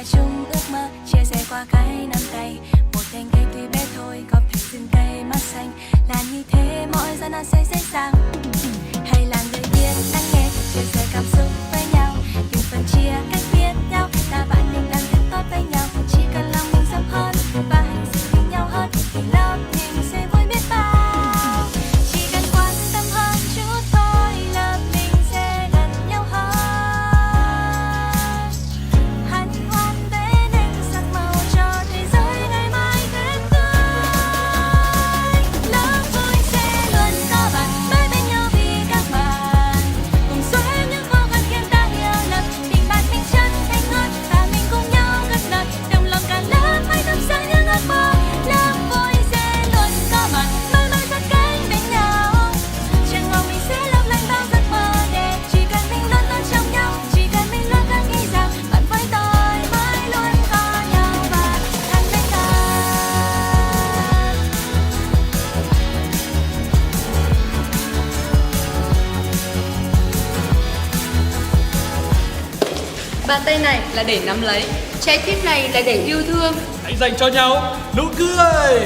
ta chung ước mơ chia sẻ qua cái nắm tay. Một thành cây tuy bé thôi có thể rừng cây mắt xanh, là như thế mỗi giây nó sẽ dễ dàng. Hãy là người biết lắng nghe, chia sẻ cảm xúc với nhau, đừng phân chia cách biết nhau, là bạn mình đang thật tốt với nhau. Chỉ cần lòng mình sớm hơn và hành xử với nhau hơn thì lớp mình sẽ vui biết bao. Chỉ cần quan tâm hơn chút thôi, lớp mình sẽ gần nhau hơn. Hân hoan vẽ nên sắc màu cho thế giới ngày mai thật tươi. Lớp vui sẽ luôn có bạn, mãi bên nhau vì các bạn, cùng xóa hết những khó khăn khiến ta hiểu lầm. Tình bạn mình chân thành hơn và mình cùng nhau cất lời, đồng lòng cả lớp hãy thắp sáng những ước mơ. Lớp vui sẽ luôn có bạn, mãi mãi sát cánh bên nhau. Chẳng mong mình sẽ lấp lánh bao giấc mơ đẹp, chỉ cần mình luôn tôn trọng nhau, chỉ cần mình luôn thật nghĩ rằng bạn với tôi mãi luôn có nhau và thành bên nhau. Bàn tay này là để nắm lấy, trái tim này là để yêu thương. Hãy dành cho nhau nụ cười.